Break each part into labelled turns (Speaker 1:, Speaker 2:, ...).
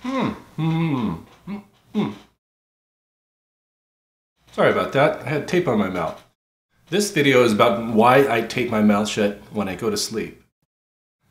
Speaker 1: Sorry about that, I had tape on my mouth. This video is about why I tape my mouth shut when I go to sleep.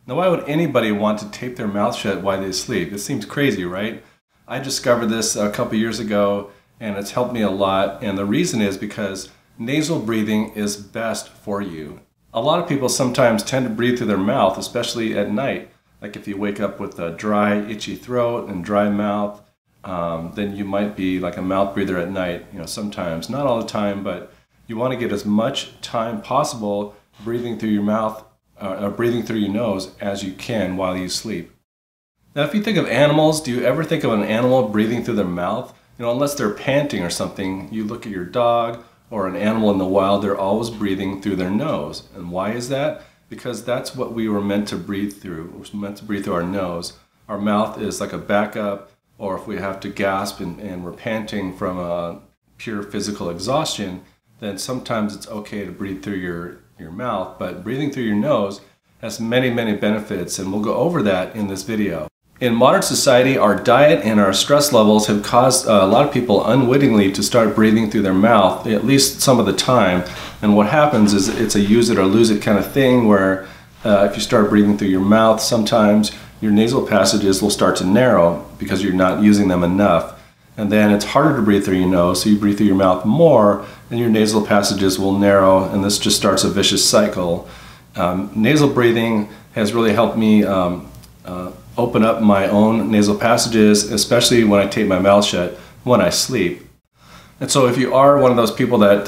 Speaker 1: Now, why would anybody want to tape their mouth shut while they sleep? It seems crazy, right? I discovered this a couple years ago and it's helped me a lot, and the reason is because nasal breathing is best for you. A lot of people sometimes tend to breathe through their mouth, especially at night. Like if you wake up with a dry, itchy throat and dry mouth, then you might be like a mouth breather at night, sometimes. Not all the time, but you want to get as much time possible breathing through your mouth or breathing through your nose as you can while you sleep. Now, if you think of animals, do you ever think of an animal breathing through their mouth? Unless they're panting or something, you look at your dog or an animal in the wild, they're always breathing through their nose. And why is that? Because that's what we were meant to breathe through. We're meant to breathe through our nose. Our mouth is like a backup, or if we have to gasp and we're panting from pure physical exhaustion, then sometimes it's okay to breathe through your mouth, but breathing through your nose has many, many benefits, and we'll go over that in this video. In modern society, our diet and our stress levels have caused a lot of people unwittingly to start breathing through their mouth, at least some of the time. And what happens is it's a use it or lose it kind of thing where if you start breathing through your mouth, sometimes your nasal passages will start to narrow because you're not using them enough. And then it's harder to breathe through your nose, so you breathe through your mouth more, and your nasal passages will narrow, and this just starts a vicious cycle. Nasal breathing has really helped me open up my own nasal passages, especially when I tape my mouth shut when I sleep. And so if you are one of those people that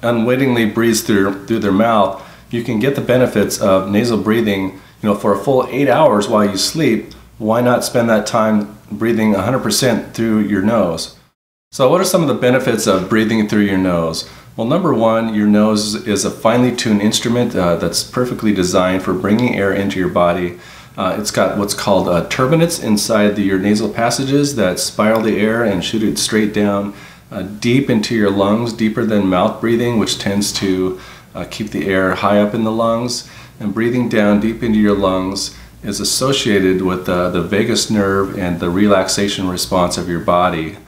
Speaker 1: unwittingly breathes through their mouth, you can get the benefits of nasal breathing for a full 8 hours while you sleep. Why not spend that time breathing 100% through your nose? So what are some of the benefits of breathing through your nose? Well, number one, your nose is a finely tuned instrument that's perfectly designed for bringing air into your body. It's got what's called turbinates inside your nasal passages that spiral the air and shoot it straight down deep into your lungs, deeper than mouth breathing, which tends to keep the air high up in the lungs. And breathing down deep into your lungs is associated with the vagus nerve and the relaxation response of your body.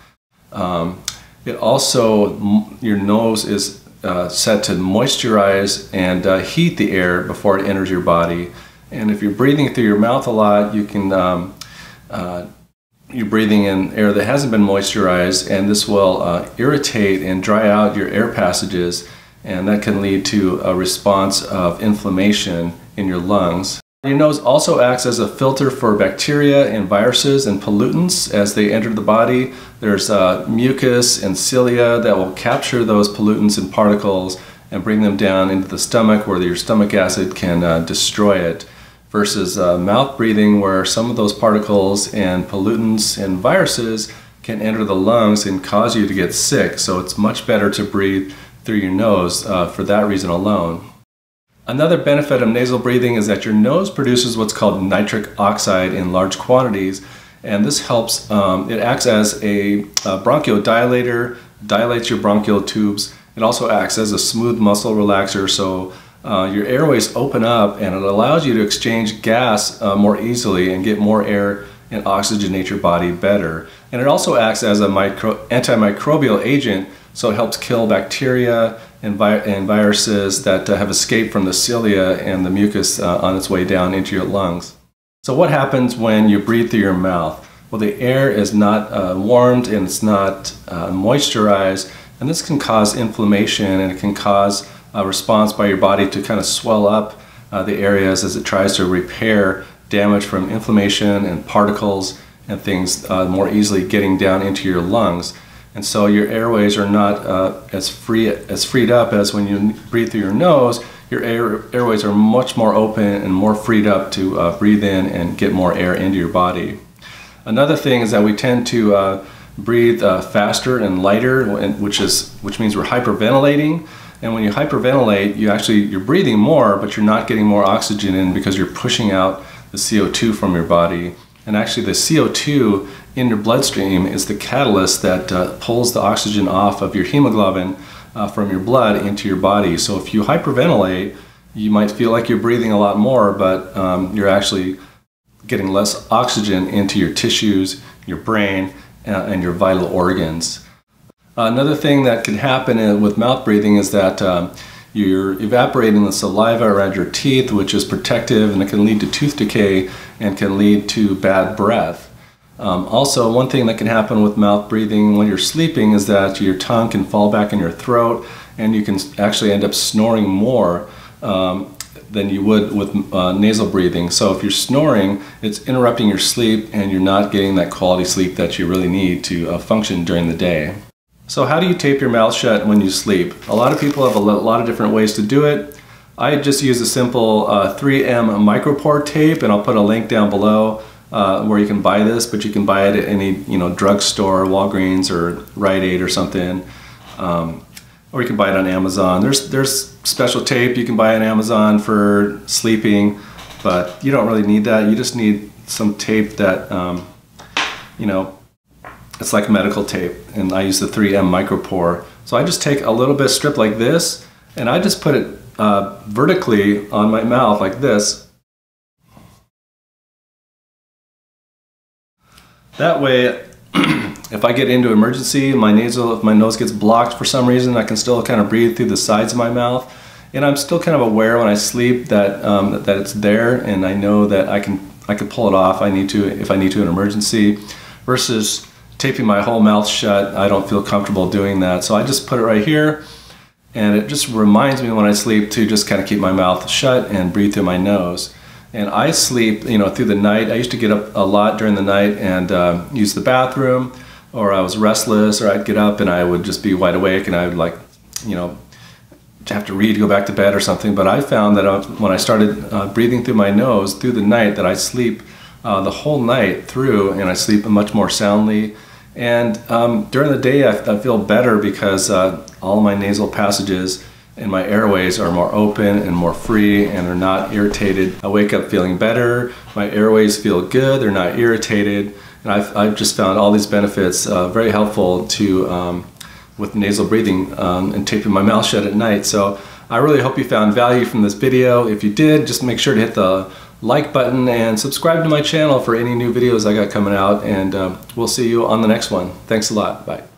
Speaker 1: It also, your nose is set to moisturize and heat the air before it enters your body. And if you're breathing through your mouth a lot, you can you're breathing in air that hasn't been moisturized, and this will irritate and dry out your air passages, and that can lead to a response of inflammation in your lungs. Your nose also acts as a filter for bacteria and viruses and pollutants as they enter the body. There's mucus and cilia that will capture those pollutants and particles and bring them down into the stomach, where your stomach acid can destroy it. Versus mouth breathing, where some of those particles and pollutants and viruses can enter the lungs and cause you to get sick. So it's much better to breathe through your nose for that reason alone. Another benefit of nasal breathing is that your nose produces what's called nitric oxide in large quantities, and this helps, it acts as a bronchodilator, dilates your bronchial tubes. It also acts as a smooth muscle relaxer, so your airways open up and it allows you to exchange gas more easily and get more air and oxygenate your body better. And it also acts as an antimicrobial agent, so it helps kill bacteria and viruses that have escaped from the cilia and the mucus on its way down into your lungs. So what happens when you breathe through your mouth? Well, the air is not warmed and it's not moisturized, and this can cause inflammation, and it can cause a response by your body to kind of swell up the areas as it tries to repair damage from inflammation and particles and things more easily getting down into your lungs. And so your airways are not as freed up as when you breathe through your nose. Your airways are much more open and more freed up to breathe in and get more air into your body. Another thing is that we tend to breathe faster and lighter, which means we're hyperventilating. And when you hyperventilate, you're breathing more, but you're not getting more oxygen in because you're pushing out the CO2 from your body. And actually the CO2 in your bloodstream is the catalyst that pulls the oxygen off of your hemoglobin from your blood into your body. So if you hyperventilate, you might feel like you're breathing a lot more, but you're actually getting less oxygen into your tissues, your brain, and your vital organs. Another thing that could happen with mouth breathing is that you're evaporating the saliva around your teeth, which is protective, and it can lead to tooth decay and can lead to bad breath. Also, one thing that can happen with mouth breathing when you're sleeping is that your tongue can fall back in your throat, and you can actually end up snoring more than you would with nasal breathing. So if you're snoring, it's interrupting your sleep, and you're not getting that quality sleep that you really need to function during the day. So how do you tape your mouth shut when you sleep? A lot of people have a lot of different ways to do it. I just use a simple 3M micropore tape, and I'll put a link down below where you can buy this, but you can buy it at any drugstore, Walgreens or Rite Aid or something, or you can buy it on Amazon. There's special tape you can buy on Amazon for sleeping, but you don't really need that. You just need some tape that it's like medical tape, and I use the 3M micropore. So I just take a little bit of strip like this, and I just put it vertically on my mouth like this. That way, if I get into emergency, if my nose gets blocked for some reason, I can still kind of breathe through the sides of my mouth. And I'm still kind of aware when I sleep that that it's there, and I know that I can pull it off if I need to in emergency, versus taping my whole mouth shut. I don't feel comfortable doing that. So I just put it right here, and it just reminds me when I sleep to just kind of keep my mouth shut and breathe through my nose. And I sleep, through the night. I used to get up a lot during the night and use the bathroom, or I was restless, or I'd get up and I would just be wide awake, and I would have to read to go back to bed or something. But I found that when I started breathing through my nose through the night, that I sleep the whole night through, and I sleep much more soundly. And during the day, I feel better because all my nasal passages and my airways are more open and more free, and they're not irritated. I wake up feeling better, my airways feel good, they're not irritated, and I've just found all these benefits very helpful with nasal breathing and taping my mouth shut at night. So I really hope you found value from this video. If you did, just make sure to hit the like button and subscribe to my channel for any new videos I got coming out, and we'll see you on the next one. Thanks a lot. Bye.